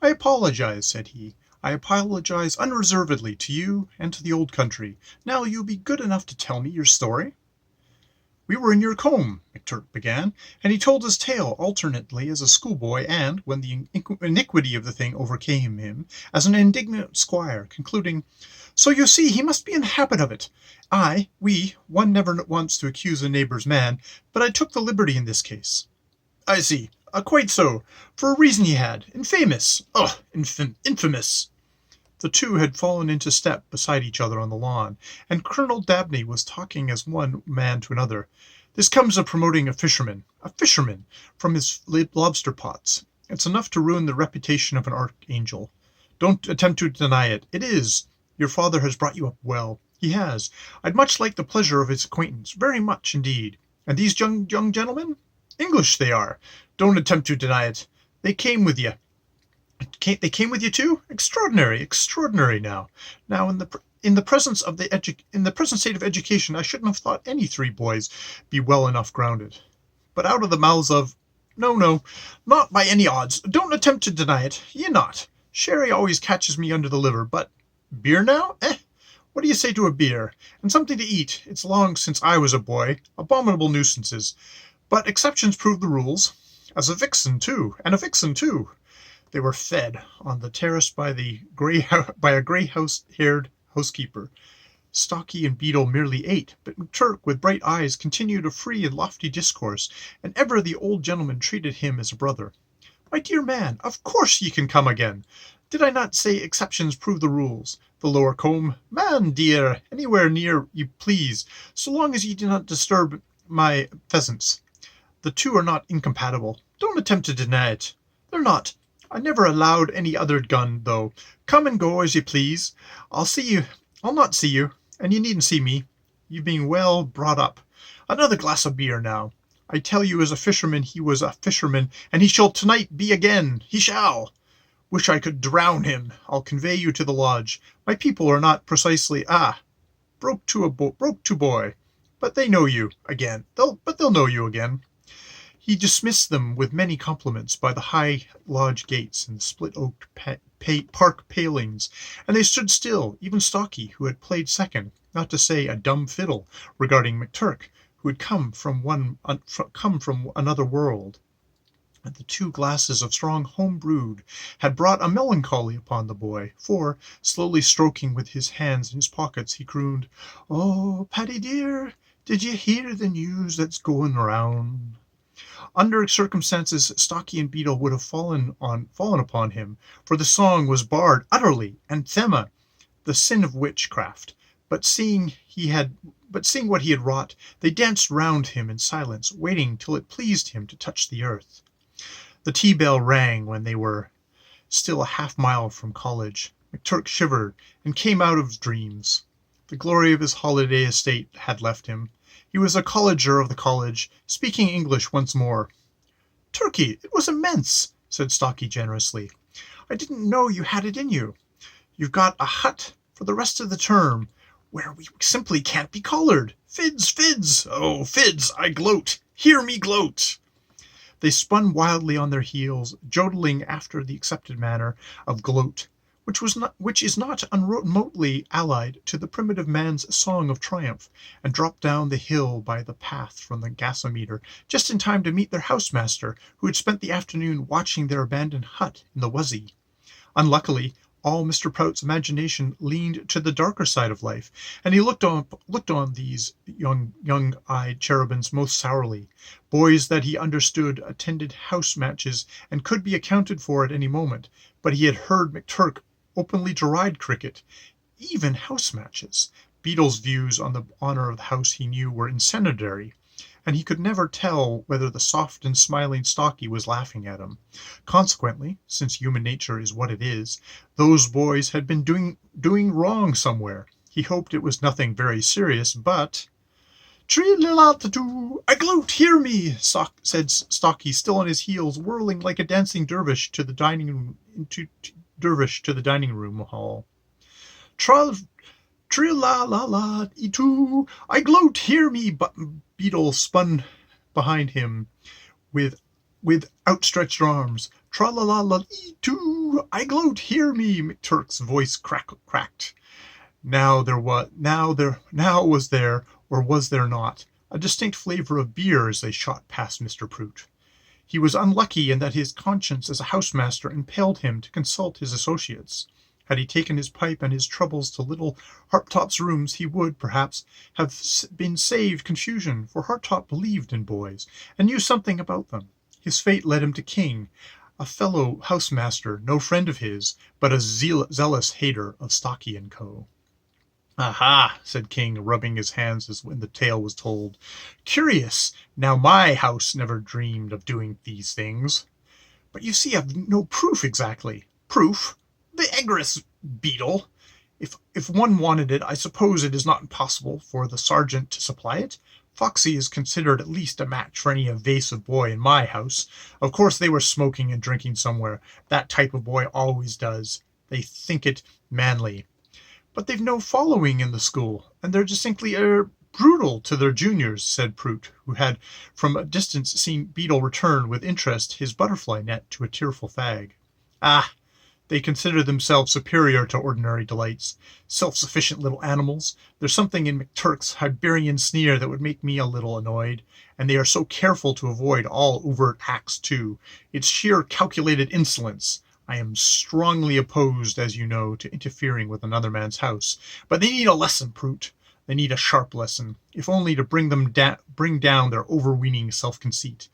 "I apologize," said he. "I apologize unreservedly to you and to the old country. Now you'll be good enough to tell me your story." "We were in your combe," McTurk began, and he told his tale alternately as a schoolboy and, when the iniquity of the thing overcame him, as an indignant squire, concluding, "So you see he must be in the habit of it. One never wants to accuse a neighbor's man, but I took the liberty in this case." "I see. Quite so. For a reason he had. Infamous. Ugh, infamous." The two had fallen into step beside each other on the lawn, and Colonel Dabney was talking as one man to another. "This comes of promoting a fisherman, from his lobster pots. It's enough to ruin the reputation of an archangel. Don't attempt to deny it. It is. Your father has brought you up well. He has. I'd much like the pleasure of his acquaintance, very much indeed. And these young gentlemen? English they are. Don't attempt to deny it. They came with you. They came with you too? Extraordinary, extraordinary. Now, in the present state of education, I shouldn't have thought any three boys be well enough grounded. But out of the mouths of no, not by any odds. Don't attempt to deny it. Ye not. Sherry always catches me under the liver, but beer now? What do you say to a beer? And something to eat. It's long since I was a boy. Abominable nuisances. But exceptions prove the rules. As a vixen, too. And a vixen, too." They were fed on the terrace by a grey-haired housekeeper. Stlky and Beetle merely ate, but McTurk, with bright eyes, continued a free and lofty discourse, and ever the old gentleman treated him as a brother. "My dear man, of course ye can come again. Did I not say exceptions prove the rules? The lower combe, man dear, anywhere near you please, so long as ye do not disturb my pheasants. The two are not incompatible. Don't attempt to deny it. They're not. I never allowed any other gun, though. Come and go as you please. I'll not see you, and you needn't see me. You've been well brought up. Another glass of beer now. I tell you as a fisherman he was a fisherman, and he shall tonight be again. He shall. Wish I could drown him. I'll convey you to the lodge. My people are not precisely broke to boy, but they know you again. They'll know you again." He dismissed them with many compliments by the high lodge gates and the split-oaked park palings, and they stood still, even Stlky, who had played second, not to say a dumb fiddle, regarding McTurk, who had come from another world. And the 2 glasses of strong home-brewed had brought a melancholy upon the boy, for, slowly stroking with his hands in his pockets, he crooned, "Oh, Paddy dear, did ye hear the news that's going round?" Under circumstances, Stlky and Beetle would have fallen upon him, for the song was barred utterly, anathema, the sin of witchcraft. But seeing what he had wrought, they danced round him in silence, waiting till it pleased him to touch the earth. The tea-bell rang when they were still a half-mile from college. McTurk shivered and came out of dreams. The glory of his holiday estate had left him. He was a colleger of the college, speaking English once more. "Turkey, it was immense," said Stlky generously. "I didn't know you had it in you. You've got a hut for the rest of the term, where we simply can't be collared. Fids! Oh, fids! I gloat! Hear me gloat!" They spun wildly on their heels, jodeling after the accepted manner of gloat, which is not remotely allied to the primitive man's song of triumph, and dropped down the hill by the path from the gasometer, just in time to meet their housemaster, who had spent the afternoon watching their abandoned hut in the Wuzzy. Unluckily, all Mr. Prout's imagination leaned to the darker side of life, and he looked on these young-eyed cherubins most sourly. Boys that he understood attended house matches and could be accounted for at any moment, but he had heard McTurk openly deride cricket, even house matches. Beetle's views on the honor of the house he knew were incendiary, and he could never tell whether the soft and smiling Stlky was laughing at him. Consequently, since human nature is what it is, those boys had been doing wrong somewhere. He hoped it was nothing very serious, but "Tree-la-la-ta-doo! I gloat, hear me!" said Stlky, still on his heels, whirling like a dancing dervish to the dining room hall. "Tree-la-la-la-ee-too! I gloat, hear me!" But Beetle spun behind him with outstretched arms. "Tra-la-la-la-ee-too! too, I gloat, hear me, McTurk's voice cracked. Now was there, or was there not, a distinct flavour of beer as they shot past Mr. Prout. He was unlucky in that his conscience as a housemaster impelled him to consult his associates. Had he taken his pipe and his troubles to little Hartop's rooms, he would, perhaps, have been saved confusion, for Hartop believed in boys, and knew something about them. His fate led him to King, a fellow housemaster, no friend of his, but a zealous hater of Stlky & Co. "Aha!" said King, rubbing his hands as when the tale was told. "Curious! Now my house never dreamed of doing these things. But you see I've no proof exactly." "Proof? The egress beetle! If one wanted it, I suppose it is not impossible for the sergeant to supply it. Foxy is considered at least a match for any evasive boy in my house. Of course they were smoking and drinking somewhere. That type of boy always does. They think it manly. But they've no following in the school, and they're distinctly brutal to their juniors," said Prout, who had from a distance seen Beetle return with interest his butterfly net to a tearful fag. "Ah, they consider themselves superior to ordinary delights. Self-sufficient little animals. There's something in McTurk's Hibernian sneer that would make me a little annoyed. And they are so careful to avoid all overt acts, too. It's sheer calculated insolence. I am strongly opposed, as you know, to interfering with another man's house. But they need a lesson, Prout. They need a sharp lesson, if only to bring down their overweening self-conceit.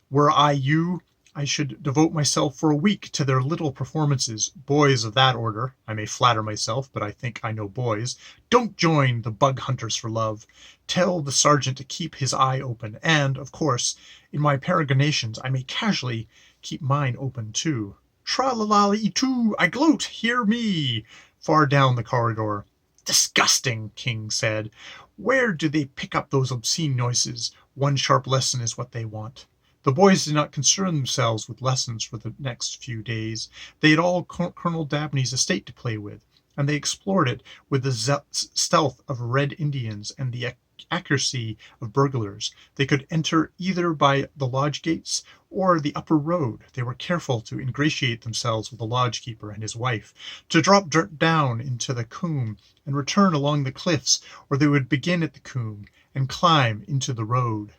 Were I you, I should devote myself for a week to their little performances. Boys of that order, I may flatter myself, but I think I know boys, don't join the bug hunters for love. Tell the sergeant to keep his eye open, and, of course, in my peregrinations I may casually keep mine open too. Tra-la-la-lee-too, I gloat, hear me!" Far down the corridor. "Disgusting," King said. "Where do they pick up those obscene noises? One sharp lesson is what they want." The boys did not concern themselves with lessons for the next few days. They had all Colonel Dabney's estate to play with, and they explored it with the stealth of Red Indians and the accuracy of burglars. They could enter either by the lodge gates or the upper road. They were careful to ingratiate themselves with the lodge-keeper and his wife, to drop down into the coombe and return along the cliffs, or they would begin at the coombe and climb into the road.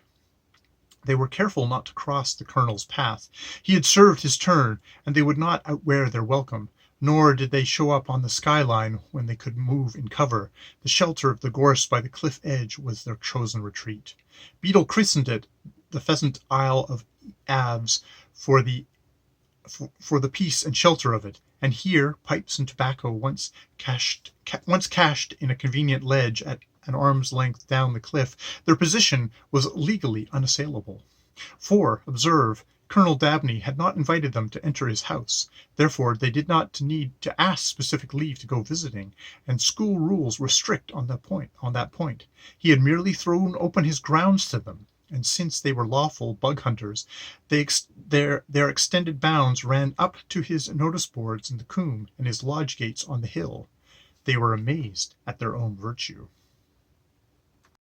They were careful not to cross the colonel's path. He had served his turn, and they would not outwear their welcome. Nor did they show up on the skyline when they could move in cover. The shelter of the gorse by the cliff edge was their chosen retreat. Beetle christened it the Pheasant Isle of Abs for the peace and shelter of it, and here pipes and tobacco once cached in a convenient ledge at an arm's length down the cliff, their position was legally unassailable. For, observe, Colonel Dabney had not invited them to enter his house. Therefore they did not need to ask specific leave to go visiting, and school rules were strict on that point. He had merely thrown open his grounds to them, and since they were lawful bug hunters, their extended bounds ran up to his notice boards in the coombe and his lodge gates on the hill. They were amazed at their own virtue.